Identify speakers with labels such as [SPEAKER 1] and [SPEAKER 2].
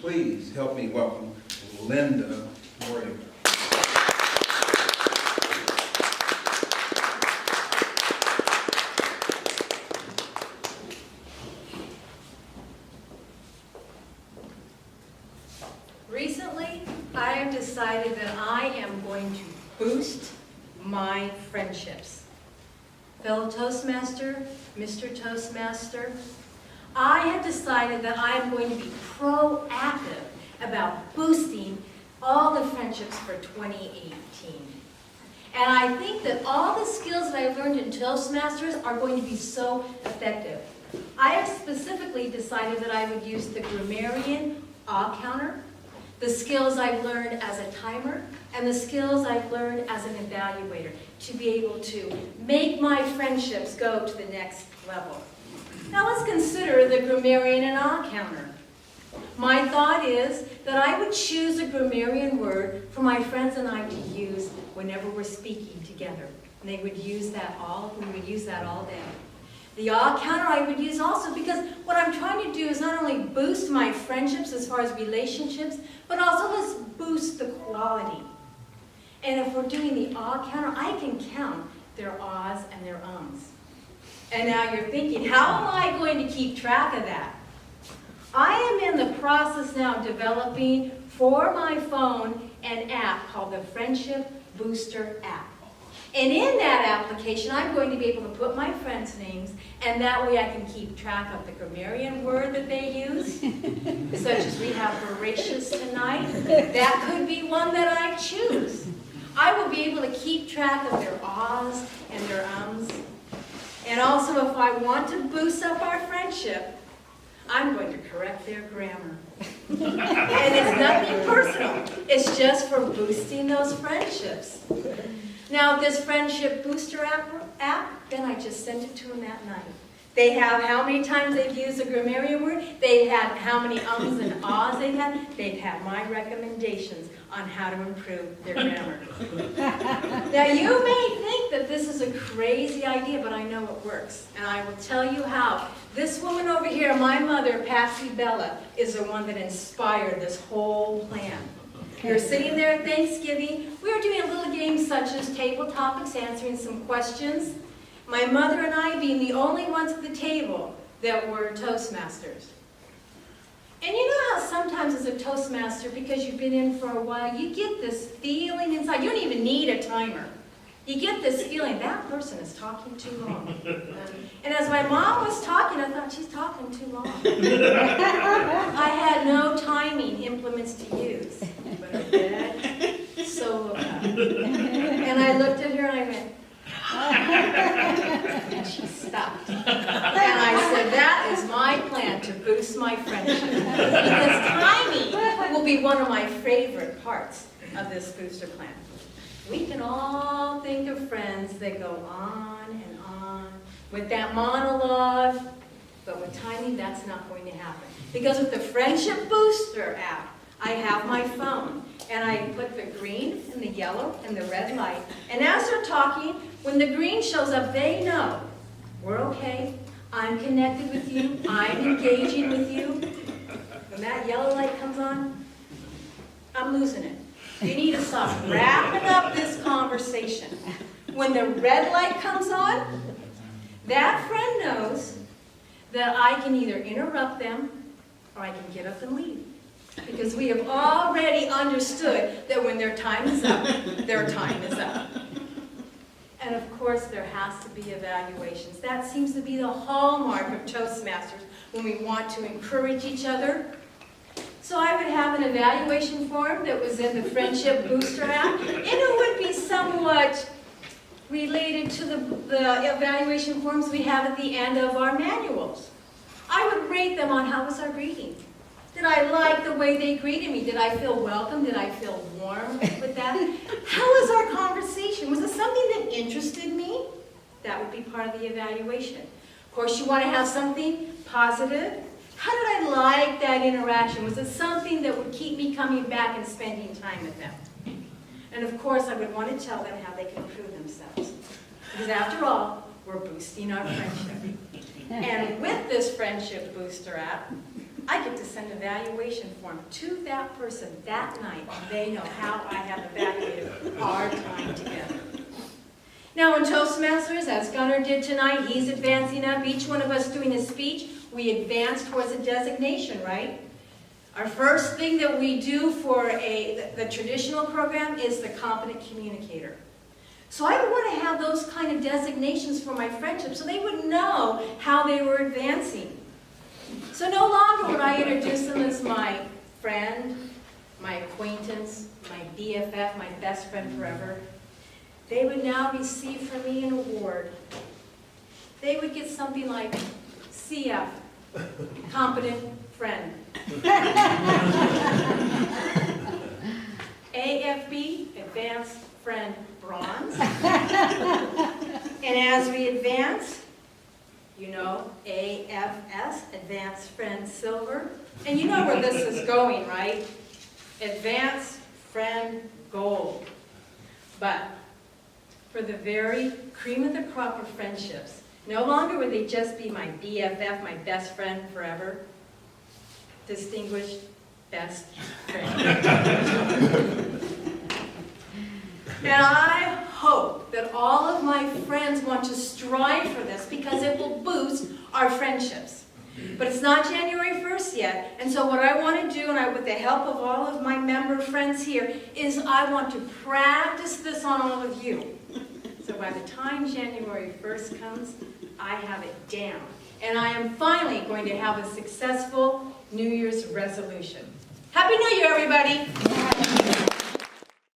[SPEAKER 1] please help me welcome Linda Wordinger.
[SPEAKER 2] Recently, I have decided that I am going to boost my friendships. Fellow Toastmaster, Mr. Toastmaster, I have decided that I am going to be proactive about boosting all the friendships for 2018. And I think that all the skills that I've learned in Toastmasters are going to be so effective. I have specifically decided that I would use the grammarian counter, the skills I've learned as a timer, and the skills I've learned as an evaluator to be able to make my friendships go to the next level. Now let's consider the grammarian and counter. My thought is that I would choose a grammarian word for my friends and I to use whenever we're speaking together. And we would use that all day. The counter I would use also because what I'm trying to do is not only boost my friendships as far as relationships, but also let's boost the quality. And if we're doing the counter, I can count their ahs and their ums. And now you're thinking, how am I going to keep track of that? I am in the process now of developing for my phone an app called the Friendship Booster app. And in that application, I'm going to be able to put my friends' names, and that way I can keep track of the grammarian word that they use, such as we have voracious tonight. That could be one that I choose. I will be able to keep track of their ahs and their ums. And also, if I want to boost up our friendship, I'm going to correct their grammar. And it's nothing personal. It's just for boosting those friendships. Now, this Friendship Booster app, then I just sent it to them that night. They have how many times they've used a grammarian word. They've had how many ums and ahs they've had. They've had my recommendations on how to improve their grammar. Now, you may think that this is a crazy idea, but I know it works. And I will tell you how. This woman over here, my mother, Patsy Bella, is the one that inspired this whole plan. We were sitting there at Thanksgiving. We were doing a little game such as table topics, answering some questions. My mother and I being the only ones at the table that were Toastmasters. And you know how sometimes as a Toastmaster, because you've been in for a while, you get this feeling inside. You don't even need a timer. You get this feeling, that person is talking too long. And as my mom was talking, I thought, she's talking too long. I had no timing implements to use, but I did solo cup. And I looked at her and I went, and she stopped. And I said, that is my plan to boost my friendship. Because timing will be one of my favorite parts of this booster plan. We can all think of friends that go on and on with that monologue, but with timing, that's not going to happen. Because with the Friendship Booster app, I have my phone, and I put the green and the yellow and the red light. And as they're talking, when the green shows up, they know we're okay. I'm connected with you. I'm engaging with you. When that yellow light comes on, I'm losing it. You need to stop wrapping up this conversation. When the red light comes on, that friend knows that I can either interrupt them or I can get up and leave. Because we have already understood that when their time is up, their time is up. And of course, there has to be evaluations. That seems to be the hallmark of Toastmasters when we want to encourage each other. So I would have an evaluation form that was in the Friendship Booster app, and it would be somewhat related to the evaluation forms we have at the end of our manuals. I would rate them on how was our greeting. Did I like the way they greeted me? Did I feel welcome? Did I feel warm with that? How was our conversation? Was it something that interested me? That would be part of the evaluation. Of course, you want to have something positive. How did I like that interaction? Was it something that would keep me coming back and spending time with them? And of course, I would want to tell them how they can improve themselves. Because after all, we're boosting our friendship. And with this Friendship Booster app, I get to send an evaluation form to that person that night, and they know how I have evaluated our time together. Now in Toastmasters, as Gunnar did tonight, he's advancing up, each one of us doing a speech, we advance towards a designation, right? Our first thing that we do for the traditional program is the competent communicator. So I would want to have those kind of designations for my friendship so they would know how they were advancing. So no longer would I introduce them as my friend, my acquaintance, my BFF, my best friend forever. They would now receive from me an award. They would get something like CF, Competent Friend. AFB, Advanced Friend Bronze. And as we advance, you know, AFS, Advanced Friend Silver. And you know where this is going, right? Advanced Friend Gold. But for the very cream of the crop of friendships, no longer would they just be my BFF, my best friend forever. Distinguished best friend. And I hope that all of my friends want to strive for this because it will boost our friendships. But it's not January 1st yet, and so what I want to do, and with the help of all of my member friends here, is I want to practice this on all of you. So by the time January 1st comes, I have it down. And I am finally going to have a successful New Year's resolution. Happy New Year, everybody!